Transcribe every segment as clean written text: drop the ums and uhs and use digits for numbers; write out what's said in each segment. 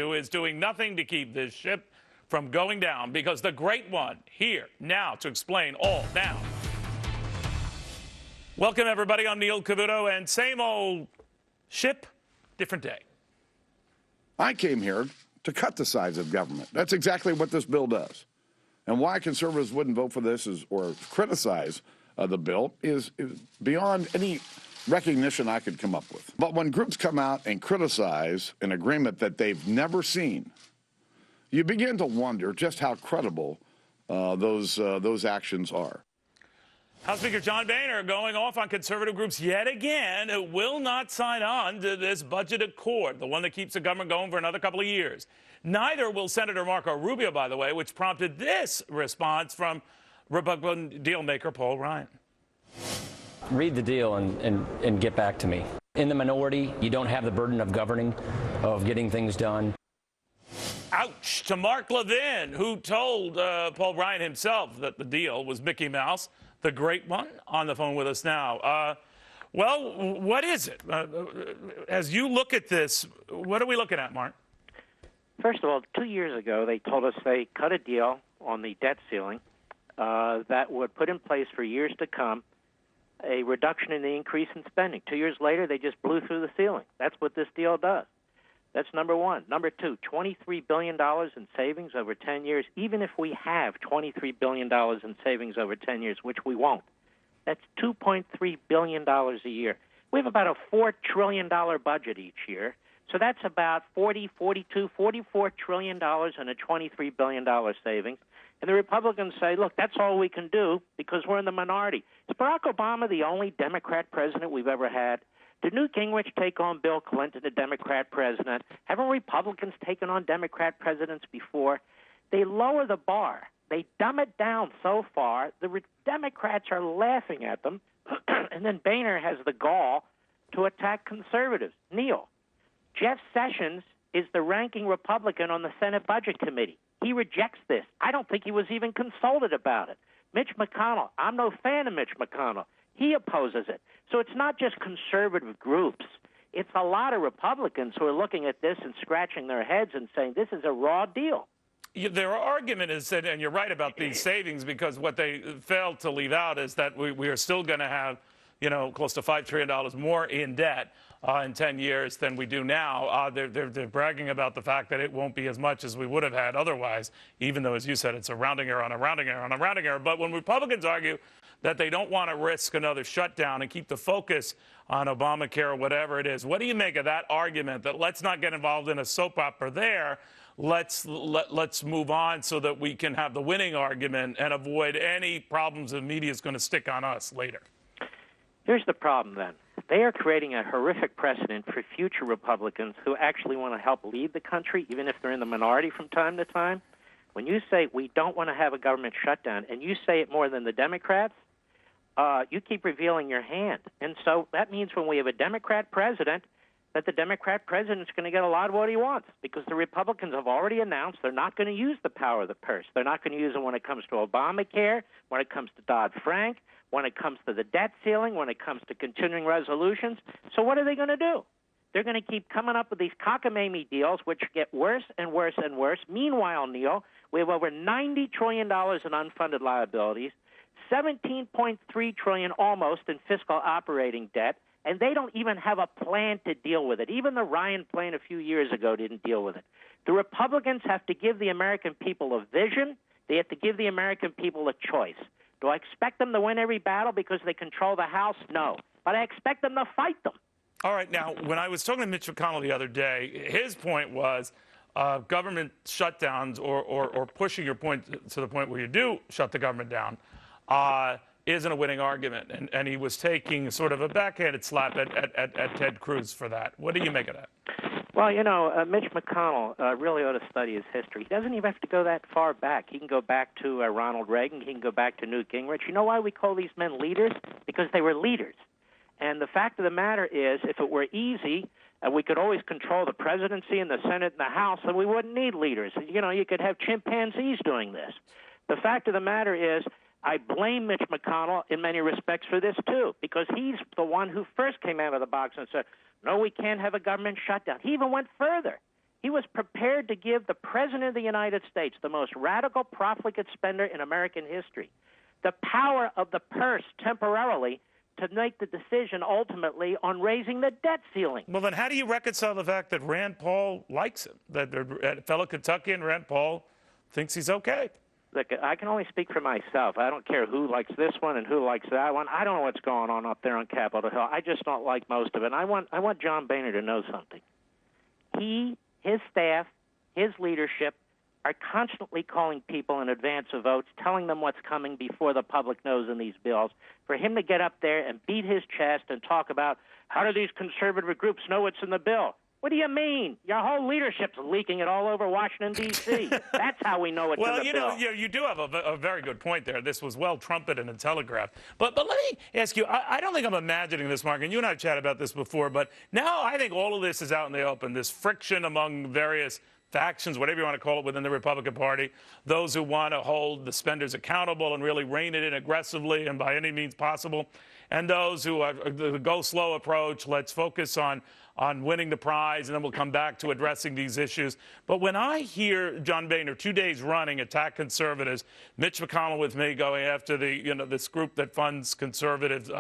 who is doing nothing to keep this ship from going down, because the great one here now to explain all now. Welcome, everybody. I'm Neil Cavuto, and same old ship, different day. I came here to cut the size of government. That's exactly what this bill does. And why conservatives wouldn't vote for this or criticize the bill is beyond any recognition I could come up with. But when groups come out and criticize an agreement that they've never seen, you begin to wonder just how credible those actions are. House Speaker John Boehner going off on conservative groups yet again who will not sign on to this budget accord, the one that keeps the government going for another couple of years. Neither will Senator Marco Rubio, by the way, which prompted this response from Republican dealmaker Paul Ryan. Read the deal and get back to me. In the minority, you don't have the burden of governing, of getting things done. Ouch to Mark Levin, who told Paul Ryan himself that the deal was Mickey Mouse, the great one, on the phone with us now. Well, what is it? As you look at this, what are we looking at, Mark? First of all, 2 years ago, they told us they cut a deal on the debt ceiling that would put in place for years to come a reduction in the increase in spending. 2 years later, they just blew through the ceiling. That's what this deal does. That's number one. Number two, $23 billion in savings over 10 years, even if we have $23 billion in savings over 10 years, which we won't. That's $2.3 billion a year. We have about a $4 trillion budget each year. So that's about $44 trillion in a $23 billion savings. And the Republicans say, look, that's all we can do because we're in the minority. Is Barack Obama the only Democrat president we've ever had? Did Newt Gingrich take on Bill Clinton, a Democrat president? Haven't Republicans taken on Democrat presidents before? They lower the bar. They dumb it down so far, the Democrats are laughing at them, and then Boehner has the gall to attack conservatives. Neil, Jeff Sessions is the ranking Republican on the Senate Budget Committee. He rejects this. I don't think he was even consulted about it. Mitch McConnell, I'm no fan of Mitch McConnell. He opposes it. So it's not just conservative groups. It's a lot of Republicans who are looking at this and scratching their heads and saying this is a raw deal. Their argument is that, and you're right about these savings, because what they failed to leave out is that we are still going to have, close to $5 trillion more in debt in 10 years than we do now. They're bragging about the fact that it won't be as much as we would have had otherwise, even though, as you said, it's a rounding error on a rounding error on a rounding error. But when Republicans argue that they don't want to risk another shutdown and keep the focus on Obamacare or whatever it is, what do you make of that argument that let's not get involved in a soap opera there? Let's move on so that we can have the winning argument and avoid any problems the media is going to stick on us later. Here's the problem, then. They are creating a horrific precedent for future Republicans who actually want to help lead the country, even if they're in the minority from time to time. When you say we don't want to have a government shutdown, and you say it more than the Democrats, you keep revealing your hand. And so that means when we have a Democrat president, that the Democrat president is going to get a lot of what he wants, because the Republicans have already announced they're not going to use the power of the purse. They're not going to use it when it comes to Obamacare, when it comes to Dodd-Frank, when it comes to the debt ceiling, when it comes to continuing resolutions. So what are they going to do? They're going to keep coming up with these cockamamie deals, which get worse and worse and worse. Meanwhile, Neil, we have over $90 trillion in unfunded liabilities, $17.3 trillion almost in fiscal operating debt, and they don't even have a plan to deal with it. Even the Ryan plan a few years ago didn't deal with it. The Republicans have to give the American people a vision. They have to give the American people a choice. Do I expect them to win every battle because they control the House? No. But I expect them to fight them. All right. Now, when I was talking to Mitch McConnell the other day, his point was government shutdowns or pushing your point to the point where you do shut the government down isn't a winning argument. And he was taking sort of a backhanded slap at Ted Cruz for that. What do you make of that? Well, Mitch McConnell really ought to study his history. He doesn't even have to go that far back. He can go back to Ronald Reagan. He can go back to Newt Gingrich. You know why we call these men leaders? Because they were leaders. And the fact of the matter is, if it were easy, we could always control the presidency and the Senate and the House, and we wouldn't need leaders. You could have chimpanzees doing this. The fact of the matter is, I blame Mitch McConnell in many respects for this, too, because he's the one who first came out of the box and said, no, we can't have a government shutdown. He even went further. He was prepared to give the President of the United States, the most radical profligate spender in American history, the power of the purse temporarily to make the decision ultimately on raising the debt ceiling. Well, then how do you reconcile the fact that Rand Paul likes him, that a fellow Kentuckian, Rand Paul, thinks he's okay? Look, I can only speak for myself. I don't care who likes this one and who likes that one. I don't know what's going on up there on Capitol Hill. I just don't like most of it. And I want John Boehner to know something. He, his staff, his leadership are constantly calling people in advance of votes, telling them what's coming before the public knows in these bills. For him to get up there and beat his chest and talk about how do these conservative groups know what's in the bill? What do you mean? Your whole leadership's leaking it all over Washington, D.C. That's how we know what's in the bill. Well, you do have a very good point there. This was well trumpeted and telegraphed. But let me ask you, I don't think I'm imagining this, Mark, and you and I have chatted about this before, but now I think all of this is out in the open, this friction among various factions, whatever you want to call it, within the Republican Party, those who want to hold the spenders accountable and really rein it in aggressively and by any means possible, and those who are the go slow approach, let's focus on winning the prize, and then we'll come back to addressing these issues. But when I hear John Boehner 2 days running attack conservatives, Mitch McConnell with me going after this group that funds conservative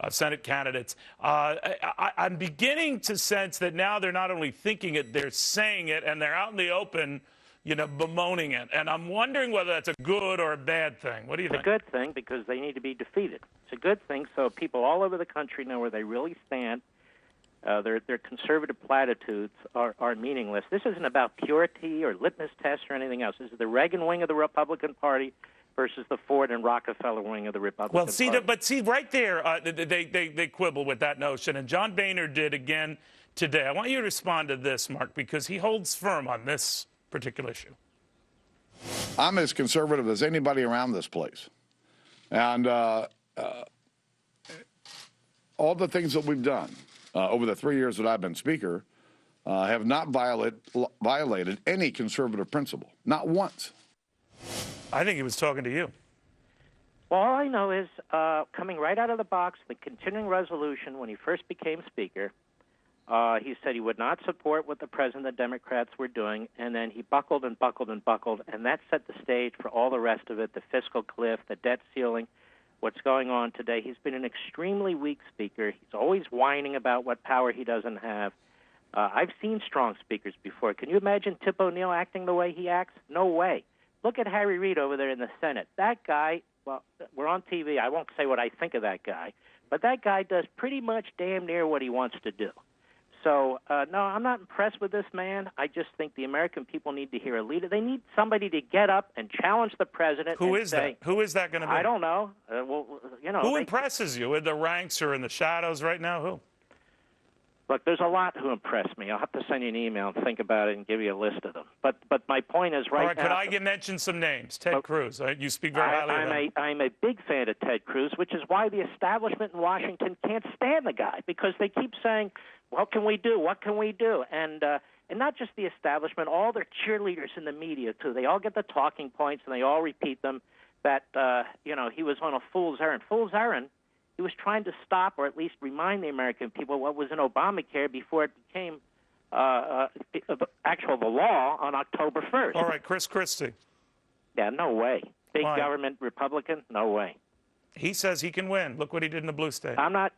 Senate candidates, I'm beginning to sense that now they're not only thinking it, they're saying it, and they're out in the open, bemoaning it. And I'm wondering whether that's a good or a bad thing. What do you think? It's a good thing because they need to be defeated. It's a good thing so people all over the country know where they really stand. Their conservative platitudes are meaningless. This isn't about purity or litmus tests or anything else. This is the Reagan wing of the Republican Party versus the Ford and Rockefeller wing of the Republican Party. But right there, they quibble with that notion, and John Boehner did again today. I want you to respond to this, Mark, because he holds firm on this particular issue. I'm as conservative as anybody around this place. And all the things that we've done over the 3 years that I've been Speaker have not violated any conservative principle, not once. I think he was talking to you. Well, all I know is coming right out of the box, the continuing resolution when he first became Speaker, he said he would not support what the President and the Democrats were doing, and then he buckled and buckled and buckled, and that set the stage for all the rest of it, the fiscal cliff, the debt ceiling, what's going on today. He's been an extremely weak Speaker. He's always whining about what power he doesn't have. I've seen strong speakers before. Can you imagine Tip O'Neill acting the way he acts? No way. Look at Harry Reid over there in the Senate. That guy, well, we're on TV. I won't say what I think of that guy, but that guy does pretty much damn near what he wants to do. So, no, I'm not impressed with this man. I just think the American people need to hear a leader. They need somebody to get up and challenge the president. Who is that? Who is that going to be? I don't know. Who impresses you in the ranks or in the shadows right now? Who? Look, there's a lot who impress me. I'll have to send you an email and think about it and give you a list of them. But my point is right now. All right, could I mention some names? Ted Cruz. You speak very highly of him. I'm a big fan of Ted Cruz, which is why the establishment in Washington can't stand the guy, because they keep saying, what can we do? What can we do? And not just the establishment, all their cheerleaders in the media, too. They all get the talking points, and they all repeat them, that, he was on a fool's errand. Fool's errand? He was trying to stop or at least remind the American people what was in Obamacare before it became the law on October 1st. All right, Chris Christie. Yeah, no way. Big government Republican? No way. He says he can win. Look what he did in the blue state. I'm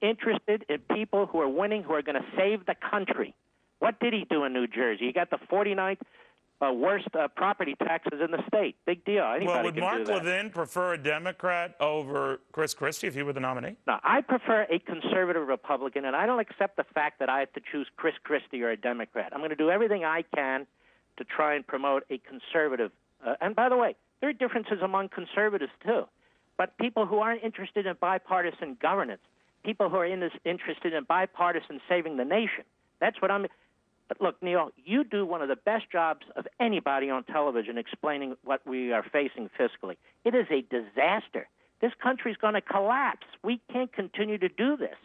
interested in people who are winning, who are going to save the country. What did he do in New Jersey? He got the 49th worst property taxes in the state. Big deal. Anybody would Mark Levin prefer a Democrat over Chris Christie if he were the nominee? No, I prefer a conservative Republican, and I don't accept the fact that I have to choose Chris Christie or a Democrat. I'm going to do everything I can to try and promote a conservative. And by the way, there are differences among conservatives, too. But people who aren't interested in bipartisan governance, people who are interested in bipartisan saving the nation, that's what I'm... But look, Neil, you do one of the best jobs of anybody on television explaining what we are facing fiscally. It is a disaster. This country's going to collapse. We can't continue to do this.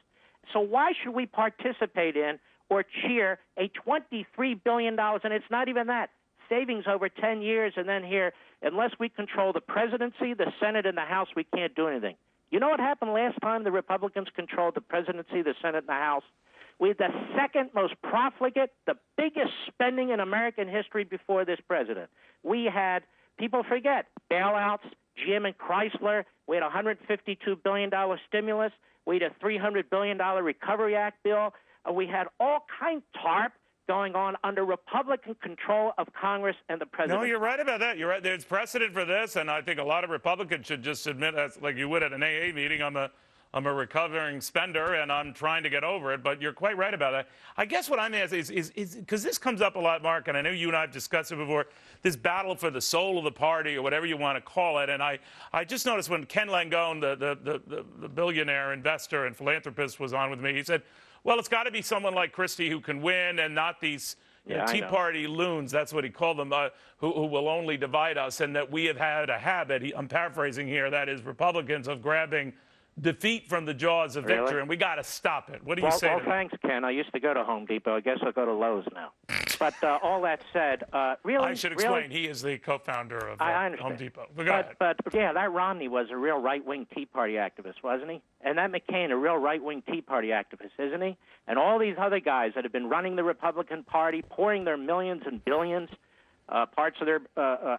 So why should we participate in or cheer a $23 billion, and it's not even that, savings over 10 years, and then here, unless we control the presidency, the Senate, and the House, we can't do anything. You know what happened last time the Republicans controlled the presidency, the Senate, and the House? We had the second most profligate, the biggest spending in American history before this president. We had, people forget, bailouts, GM and Chrysler. We had a $152 billion stimulus. We had a $300 billion Recovery Act bill. We had all kinds of TARP going on under Republican control of Congress and the president. No, you're right about that. You're right. There's precedent for this, and I think a lot of Republicans should just admit, as like you would at an AA meeting, I'm a recovering spender, and I'm trying to get over it. But you're quite right about that. I guess what I'm asking is because this comes up a lot, Mark, and I know you and I have discussed it before, this battle for the soul of the party or whatever you want to call it. And I just noticed when Ken Langone, the billionaire investor and philanthropist, was on with me, he said, well, it's got to be someone like Christie who can win and not these Tea Party loons, that's what he called them, who will only divide us, and that we have had a habit, I'm paraphrasing here, that is Republicans of grabbing defeat from the jaws of victory, and we got to stop it. What do you say? Well, thanks, Ken. I used to go to Home Depot. I guess I'll go to Lowe's now. But all that said, really... I should explain, he is the co-founder of Home Depot. But go ahead. But, yeah, that Romney was a real right-wing Tea Party activist, wasn't he? And that McCain, a real right-wing Tea Party activist, isn't he? And all these other guys that have been running the Republican Party, pouring their millions and billions, parts of their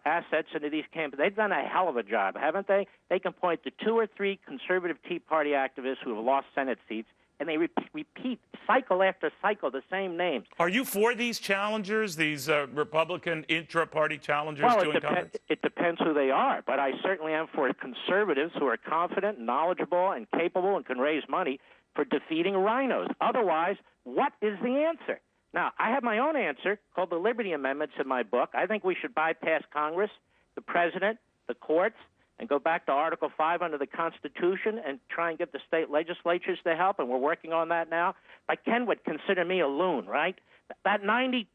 assets into these campaigns, they've done a hell of a job, haven't they? They can point to 2 or 3 conservative Tea Party activists who have lost Senate seats, and they repeat cycle after cycle the same names. Are you for these challengers, these Republican intra-party challengers to incumbents? It depends who they are, but I certainly am for conservatives who are confident, knowledgeable, and capable and can raise money for defeating rhinos. Otherwise, what is the answer? Now, I have my own answer called the Liberty Amendments in my book. I think we should bypass Congress, the president, the courts, and go back to Article 5 under the Constitution and try and get the state legislatures to help, and we're working on that now. But Ken would consider me a loon, right? That $90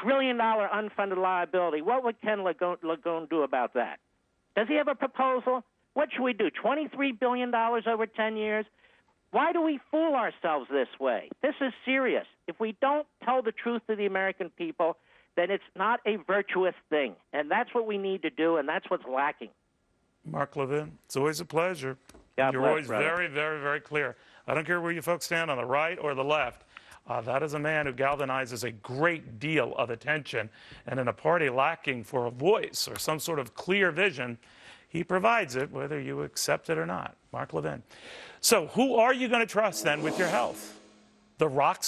trillion unfunded liability, what would Ken Langone do about that? Does he have a proposal? What should we do, $23 billion over 10 years? Why do we fool ourselves this way? This is serious. If we don't tell the truth to the American people, then it's not a virtuous thing. And that's what we need to do, and that's what's lacking. Mark Levin, it's always a pleasure. God You're bless, always brother. very, very, very clear. I don't care where you folks stand, on the right or the left. That is a man who galvanizes a great deal of attention. And in a party lacking for a voice or some sort of clear vision, he provides it, whether you accept it or not. Mark Levin. So who are you going to trust then with your health? The rock